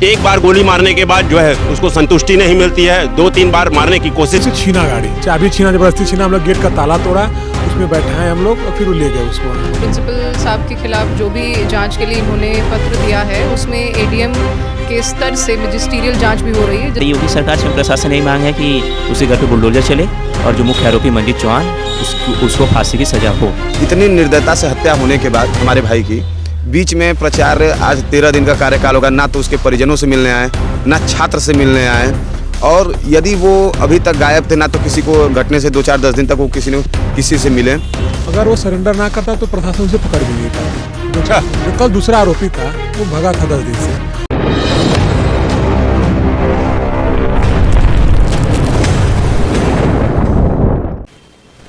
एक बार गोली मारने के बाद जो है उसको संतुष्टि नहीं मिलती है, 2-3 बार मारने की कोशिश। छीना गाड़ी, चाबी छीना, जबरदस्ती छीना, हम लोग गेट का ताला तोड़ा, उसमें बैठाए हम लोग और फिर वो ले गए उसको। प्रिंसिपल साहब के खिलाफ जो भी जांच के लिए इन्होंने पत्र दिया है उसमें एडीएम के स्तर से मजिस्ट्रियल जांच भी हो रही है। योगी सरकार से प्रशासन यही मांग है कि उसके घर पे बुलडोजर चले और जो मुख्य आरोपी मंजीत चौहान उसको फांसी की सजा हो। इतनी निर्दयता से हत्या होने के बाद हमारे भाई की बीच में प्रचार, आज 13 दिन का कार्यकाल होगा, ना तो उसके परिजनों से मिलने आए, ना छात्र से मिलने आए, और यदि वो अभी तक गायब थे, ना तो किसी को घटने से 2-4-10 दिन तक वो किसी से मिले। अगर वो सरेंडर ना करता तो प्रशासन उसे पकड़ भी नहीं पाता। अच्छा, जो कल दूसरा आरोपी था वो भगा था 10 दिन से।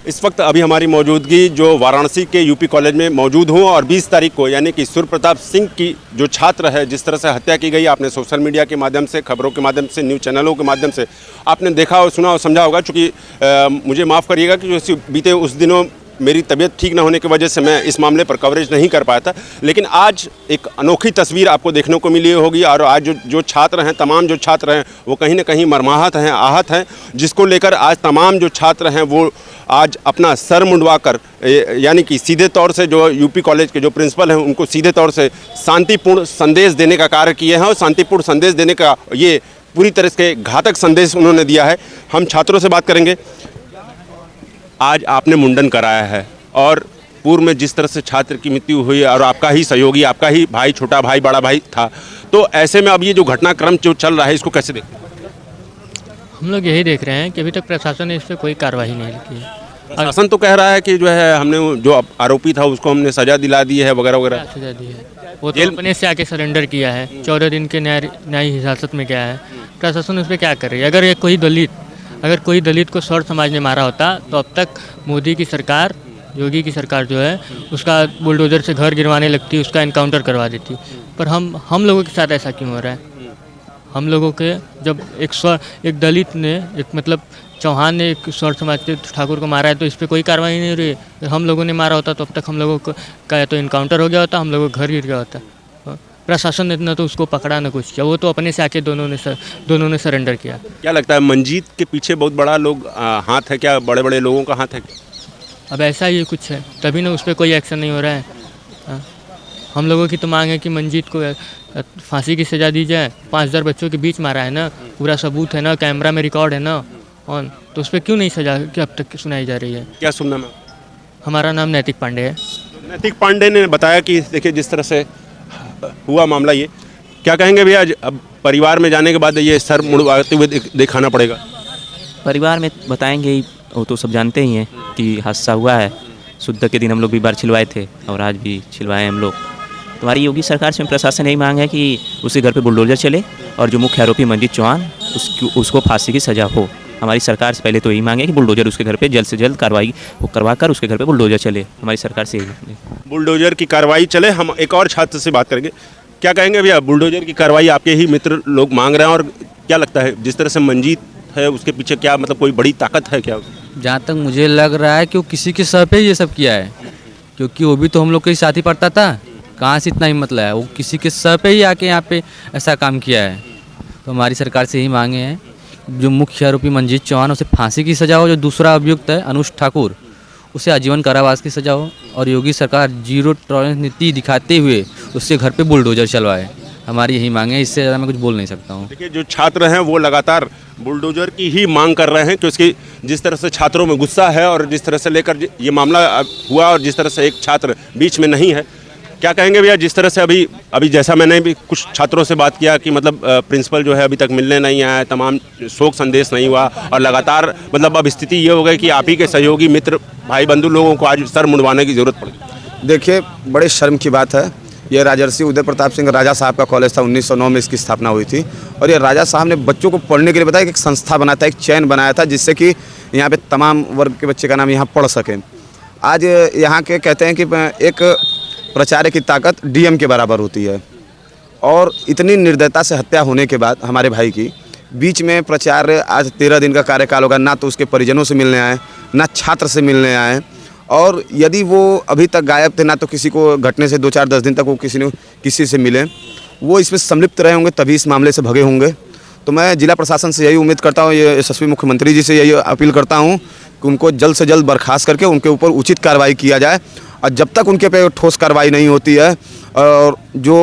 इस वक्त अभी हमारी मौजूदगी जो वाराणसी के यूपी कॉलेज में मौजूद हूँ और 20 तारीख को यानी कि सूर्य प्रताप सिंह की जो छात्र है, जिस तरह से हत्या की गई, आपने सोशल मीडिया के माध्यम से, खबरों के माध्यम से, न्यूज़ चैनलों के माध्यम से आपने देखा और सुना और समझा होगा। चूँकि मुझे माफ़ करिएगा कि बीते उस दिनों मेरी तबीयत ठीक ना होने की वजह से मैं इस मामले पर कवरेज नहीं कर पाया था, लेकिन आज एक अनोखी तस्वीर आपको देखने को मिली होगी। और आज जो छात्र हैं, तमाम जो छात्र हैं वो कहीं ना कहीं मर्माहत हैं, आहत हैं, जिसको लेकर आज तमाम जो छात्र हैं वो आज अपना सर मुंडवाकर, यानी कि सीधे तौर से जो यूपी कॉलेज के जो प्रिंसिपल हैं उनको सीधे तौर से शांतिपूर्ण संदेश देने का कार्य किए हैं। और शांतिपूर्ण संदेश देने का ये पूरी तरह से घातक संदेश उन्होंने दिया है। हम छात्रों से बात करेंगे। आज आपने मुंडन कराया है और पूर्व में जिस तरह से छात्र की मृत्यु हुई और आपका ही सहयोगी, आपका ही भाई, छोटा भाई, बड़ा भाई था, तो ऐसे में अब ये जो घटनाक्रम जो चल रहा है इसको कैसे देखते हैं? हम लोग यही देख रहे हैं कि अभी तक प्रशासन ने इस पर कोई कार्रवाई नहीं की है। प्रशासन तो कह रहा है कि जो है हमने जो आरोपी था उसको हमने सजा दिला दी है वगैरह वगैरह। सजा दी है, वो तो अपने से आके सरेंडर किया है, 14 दिन के न्यायिक हिरासत में गया है। प्रशासन उस पर क्या कर रही है? अगर कोई दलित को शौर समाज ने मारा होता तो अब तक मोदी की सरकार, योगी की सरकार जो है उसका बुलडोजर से घर गिरवाने लगती, उसका इनकाउंटर करवा देती। पर हम लोगों के साथ ऐसा क्यों हो रहा है? हम लोगों के जब एक दलित ने, मतलब चौहान ने एक शौर समाज के ठाकुर को मारा है तो इस पर कोई कार्रवाई नहीं हो रही है। हम लोगों ने मारा होता तो अब तक हम लोगों का या तो इनकाउंटर हो गया होता, हम लोगों का घर गिर गया होता। प्रशासन ने न तो उसको पकड़ा न कुछ किया, वो तो अपने से आके दोनों ने सरेंडर किया। क्या लगता है मंजीत के पीछे बहुत बड़ा हाथ है क्या? बड़े बड़े लोगों का हाथ है क्या? अब ऐसा ही कुछ है, तभी ना उस पर कोई एक्शन नहीं हो रहा है। हम लोगों की तो मांग है कि मंजीत को फांसी की सज़ा दी जाए। 5000 बच्चों के बीच मारा है ना, पूरा सबूत है ना, कैमरा में रिकॉर्ड है ना ऑन, तो उस पर क्यों नहीं सजा कि अब तक सुनाई जा रही है? क्या सुनना में? हमारा नाम नैतिक पांडे है। नैतिक पांडे ने बताया कि देखिए जिस तरह से हुआ मामला, ये क्या कहेंगे भैया? अब परिवार में जाने के बाद ये सर मुड़वाते हुए दिखाना पड़ेगा। परिवार में बताएंगे ही, वो तो सब जानते ही हैं कि हादसा हुआ है। शुद्ध के दिन हम लोग भी बार छिलवाए थे और आज भी छिलवाए हम लोग। हमारी योगी सरकार से प्रशासन यही मांग है कि उसके घर पे बुलडोजर चले और जो मुख्य आरोपी मंजीत चौहान उसको फांसी की सजा हो। हमारी सरकार से पहले तो यही मांगे कि बुलडोजर उसके घर पे जल्द से जल्द कार्रवाई करवा कर उसके घर पे बुलडोजर चले। हमारी सरकार से यही बुलडोजर की कार्रवाई चले। हम एक और छात्र से बात करेंगे। क्या कहेंगे भैया, बुलडोजर की कार्रवाई आपके ही मित्र लोग मांग रहे हैं और क्या लगता है जिस तरह से मंजीत है उसके पीछे क्या मतलब कोई बड़ी ताकत है क्या? जहाँ तक मुझे लग रहा है कि वो किसी के सर पे ये सब किया है, क्योंकि वो भी तो हम लोग के साथ ही पढ़ता था। कहाँ से इतना हिम्मत लाया? वो किसी के सर पे ही आके यहाँ पे ऐसा काम किया है। तो हमारी सरकार से यही मांगे हैं, जो मुख्य आरोपी मंजीत चौहान उसे फांसी की सजा हो, जो दूसरा अभियुक्त है अनुष ठाकुर उसे आजीवन कारावास की सजा हो, और योगी सरकार जीरो टॉलरेंस नीति दिखाते हुए उसके घर पे बुलडोजर चलवाए। हमारी यही मांग है, इससे ज़्यादा मैं कुछ बोल नहीं सकता हूँ। देखिए जो छात्र हैं वो लगातार बुलडोजर की ही मांग कर रहे हैं, क्योंकि जिस तरह से छात्रों में गुस्सा है और जिस तरह से लेकर ये मामला हुआ और जिस तरह से एक छात्र बीच में नहीं है। क्या कहेंगे भैया, जिस तरह से अभी जैसा मैंने भी कुछ छात्रों से बात किया कि मतलब प्रिंसिपल जो है अभी तक मिलने नहीं आया, तमाम शोक संदेश नहीं हुआ और लगातार मतलब अब स्थिति ये हो गई कि आप ही के सहयोगी मित्र, भाई बंधु लोगों को आज सर मुंडवाने की ज़रूरत पड़ी। देखिए, बड़े शर्म की बात है। ये राजर्षि उदय प्रताप सिंह राजा साहब का कॉलेज था, 1909 में इसकी स्थापना हुई थी। और ये राजा साहब ने बच्चों को पढ़ने के लिए बताया कि एक संस्था बनाया था, एक चैन बनाया था, जिससे कि यहाँ पे तमाम वर्ग के बच्चे का नाम यहाँ पढ़ सकें। आज यहाँ के कहते हैं कि एक प्रचार की ताकत डीएम के बराबर होती है, और इतनी निर्दयता से हत्या होने के बाद हमारे भाई की बीच में प्रचार, आज 13 दिन का कार्यकाल होगा, ना तो उसके परिजनों से मिलने आए, ना छात्र से मिलने आए, और यदि वो अभी तक गायब थे, ना तो किसी को घटने से 2-4-10 दिन तक वो किसी से मिले। वो इसमें सम्मिलित रहे होंगे तभी इस मामले से भगे होंगे। तो मैं जिला प्रशासन से यही उम्मीद करता हूँ, ये यशस्वी मुख्यमंत्री जी से यही अपील करता हूँ कि उनको जल्द से जल्द बर्खास्त करके उनके ऊपर उचित कार्रवाई किया जाए। और जब तक उनके पे ठोस कार्रवाई नहीं होती है और जो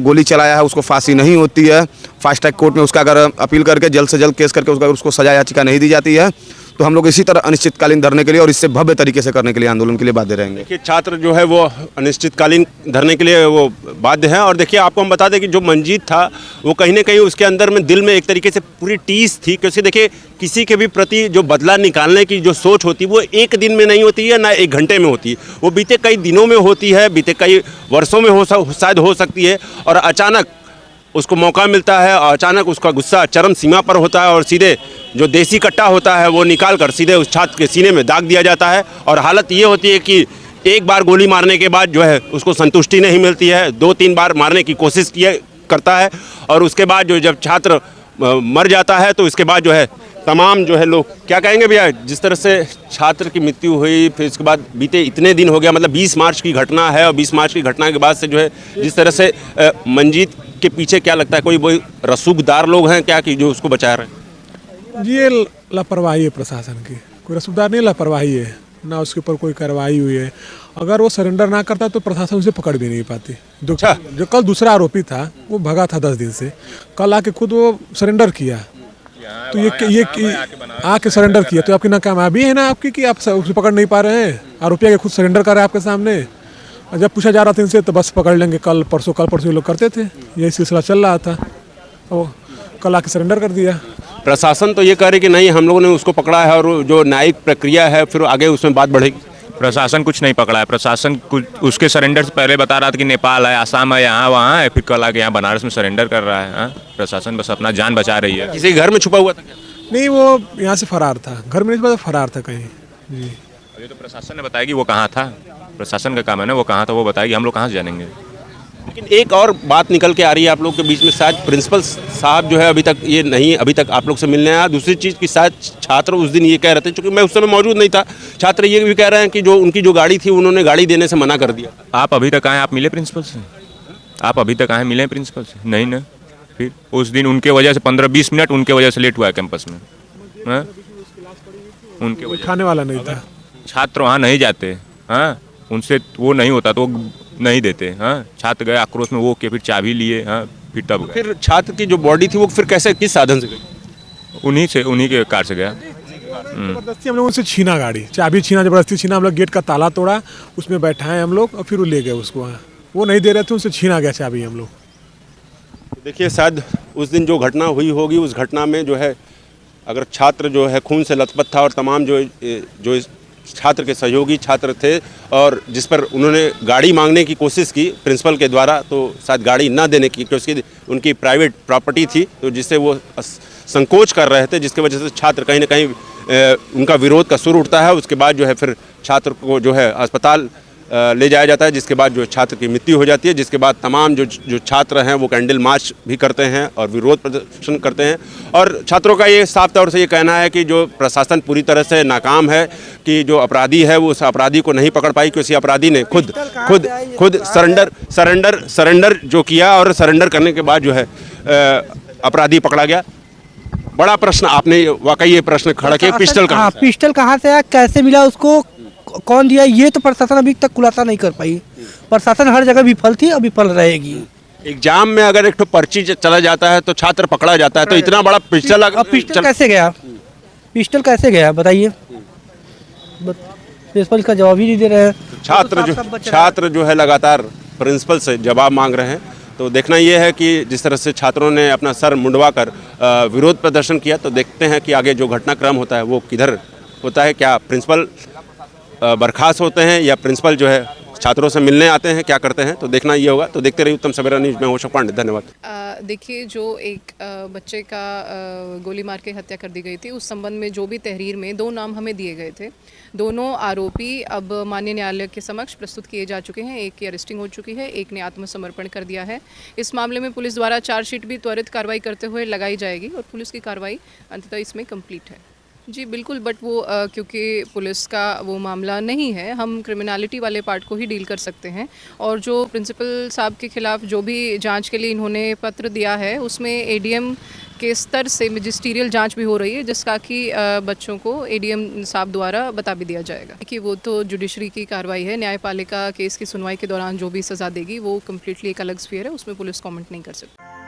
गोली चलाया है उसको फांसी नहीं होती है, फास्ट ट्रैक कोर्ट में उसका अगर अपील करके जल्द से जल्द केस करके उसको सजा याचिका नहीं दी जाती है, तो हम लोग इसी तरह अनिश्चितकालीन धरने के लिए और इससे भव्य तरीके से करने के लिए आंदोलन के लिए बाध्य रहेंगे। देखिए छात्र जो है वो अनिश्चितकालीन धरने के लिए वो बाध्य हैं। और देखिए आपको हम बता दें कि जो मंजीत था वो कहीं ना कहीं उसके अंदर में दिल में एक तरीके से पूरी टीस थी, क्योंकि देखिए किसी के भी प्रति जो बदला निकालने की जो सोच होती है वो एक दिन में नहीं होती है, ना एक घंटे में होती है, वो बीते कई दिनों में होती है, बीते कई वर्षों में शायद हो सकती है। और अचानक उसको मौका मिलता है और अचानक उसका गुस्सा चरम सीमा पर होता है और सीधे जो देसी कट्टा होता है वो निकाल कर सीधे उस छात्र के सीने में दाग दिया जाता है। और हालत ये होती है कि एक बार गोली मारने के बाद जो है उसको संतुष्टि नहीं मिलती है, 2-3 बार मारने की कोशिश करता है और उसके बाद जो जब छात्र मर जाता है तो इसके बाद जो है तमाम जो है लोग क्या कहेंगे भैया, जिस तरह से छात्र की मृत्यु हुई, फिर इसके बाद बीते इतने दिन हो गया, मतलब 20 मार्च की घटना है और 20 मार्च की घटना के बाद से जो है जिस तरह से मंजीत के पीछे क्या लगता है कोई रसूखदार लोग हैं क्या कि जो उसको बचा रहे हैं? ये लापरवाही है प्रशासन की, कोई रसूखदार नहीं, लापरवाही है ना, उसके ऊपर कोई कार्रवाई हुई है। अगर वो सरेंडर ना करता तो प्रशासन उसे पकड़ भी नहीं पाती। जो कल दूसरा आरोपी था वो भगा था 10 दिन से, कल आके खुद वो सरेंडर किया, तो ये आके सरेंडर किया, तो आपकी नाकामयाबी है ना आपकी कि आप उसे पकड़ नहीं पा रहे हैं। आरोपी आके खुद सरेंडर कर रहे हैं आपके सामने, और जब पूछा जा रहा था इनसे तो बस पकड़ लेंगे, कल परसों ये लोग करते थे, यही सिलसिला चल रहा था, वो कल आके सरेंडर कर दिया। प्रशासन तो ये कह रही कि नहीं हम लोगों ने उसको पकड़ा है और जो न्यायिक प्रक्रिया है फिर आगे उसमें बात बढ़ेगी। प्रशासन कुछ नहीं पकड़ा है, प्रशासन कुछ उसके सरेंडर से पहले बता रहा था कि नेपाल है, आसाम है, यहाँ वहाँ है, फिर कल आके यहाँ बनारस में सरेंडर कर रहा है। प्रशासन बस अपना जान बचा रही है। किसी घर में छुपा हुआ था क्या? नहीं, वो यहाँ से फरार था, घर में नहीं, फरार था कहीं जी। ये तो प्रशासन ने बताया कि वो कहाँ था, प्रशासन का काम है ना, वो कहाँ था वो बताएगी, हम लोग कहाँ से जानेंगे। लेकिन एक और बात निकल के आ रही है आप लोग के बीच में, शायद प्रिंसिपल साहब जो है अभी तक आप लोग से मिलने आया। दूसरी चीज़ कि शायद छात्र उस दिन ये कह रहे थे, चूँकि मैं उस समय मौजूद नहीं था, छात्र ये भी कह रहे हैं कि जो उनकी जो गाड़ी थी उन्होंने गाड़ी देने से मना कर दिया। आप अभी तक आए, आप मिले प्रिंसिपल से? आप अभी तक आए मिले प्रिंसिपल से? नहीं ना। फिर उस दिन उनके वजह से 15-20 मिनट उनके वजह से लेट हुआ है कैंपस में, उनके वजह खाने वाला नहीं था। छात्र वहाँ नहीं जाते, उनसे वो नहीं होता तो नहीं देते। छात्र गए आक्रोश में, वो के फिर चाबी लिए, फिर तब गए। फिर छात्र की जो बॉडी थी वो फिर कैसे किस साधन से गई? उन्हीं के कार से गया। जबरदस्ती हम लोग उनसे छीना, गाड़ी चाबी छीना, जबरदस्ती छीना, हम लोग गेट का ताला तोड़ा, उसमें बैठाए हम लोग और फिर वो ले गए उसको, वो नहीं दे रहे थे, उनसे छीना गया चाबी हम लोग। देखिए शायद उस दिन जो घटना हुई होगी, उस घटना में जो है अगर छात्र जो है खून से लथपथ था और तमाम जो छात्र के सहयोगी छात्र थे और जिस पर उन्होंने गाड़ी मांगने की कोशिश की प्रिंसिपल के द्वारा, तो शायद गाड़ी ना देने की, क्योंकि उनकी प्राइवेट प्रॉपर्टी थी, तो जिससे वो संकोच कर रहे थे, जिसकी वजह से छात्र कहीं ना कहीं उनका विरोध का सुर उठता है। उसके बाद जो है फिर छात्र को जो है अस्पताल ले जाया जाता है, जिसके बाद जो छात्र की मृत्यु हो जाती है। जिसके बाद तमाम जो छात्र हैं वो कैंडल मार्च भी करते हैं और विरोध प्रदर्शन करते हैं। और छात्रों का ये साफ तौर से ये कहना है कि जो प्रशासन पूरी तरह से नाकाम है, कि जो अपराधी है वो उस अपराधी को नहीं पकड़ पाई, क्योंकि अपराधी ने खुद सरेंडर जो किया और सरेंडर करने के बाद जो है अपराधी पकड़ा गया। बड़ा प्रश्न आपने वाकई ये प्रश्न खड़ा किया, पिस्टल कहाँ से आया, कैसे मिला, उसको कौन दिया, ये तो प्रशासन अभी तक खुलासा नहीं कर पाई। प्रशासन हर जगह विफल थी और विफल रहेगी। एग्जाम में अगर एक तो पर्ची चला जाता है तो छात्र पकड़ा जाता है, तो इतना बड़ा पिस्टल कैसे गया, पिस्टल कैसे गया बताइए, प्रिंसिपल का जवाब ही नहीं दे रहे हैं। छात्र जो है लगातार प्रिंसिपल से जवाब मांग रहे हैं। तो देखना ये है कि जिस तरह से छात्रों ने अपना सर मुंडवा कर विरोध प्रदर्शन किया, तो देखते हैं कि आगे जो घटनाक्रम होता है वो किधर होता है। क्या प्रिंसिपल बर्खास्त होते हैं या प्रिंसिपल जो है छात्रों से मिलने आते हैं, क्या करते हैं, तो देखना ये होगा। तो देखते रहिए उत्तम सवेरा न्यूज़ में, होशक पांडे, धन्यवाद। देखिए, जो एक बच्चे का गोली मार के हत्या कर दी गई थी, उस संबंध में जो भी तहरीर में 2 नाम हमें दिए गए थे, दोनों आरोपी अब माननीय न्यायालय के समक्ष प्रस्तुत किए जा चुके हैं। एक की अरेस्टिंग हो चुकी है, एक ने आत्मसमर्पण कर दिया है। इस मामले में पुलिस द्वारा चार्जशीट भी त्वरित कार्रवाई करते हुए लगाई जाएगी और पुलिस की कार्रवाई अंततः इसमें कंप्लीट है। जी बिल्कुल, बट वो क्योंकि पुलिस का वो मामला नहीं है, हम क्रिमिनलिटी वाले पार्ट को ही डील कर सकते हैं। और जो प्रिंसिपल साहब के खिलाफ जो भी जांच के लिए इन्होंने पत्र दिया है, उसमें एडीएम के स्तर से मैजिस्ट्रियल जांच भी हो रही है, जिसका कि बच्चों को एडीएम साहब द्वारा बता भी दिया जाएगा कि वो तो जुडिशरी की कार्रवाई है। न्यायपालिका केस की सुनवाई के दौरान जो भी सज़ा देगी वो कम्प्लीटली एक अलग स्फीयर है, उसमें पुलिस कमेंट नहीं कर सकती।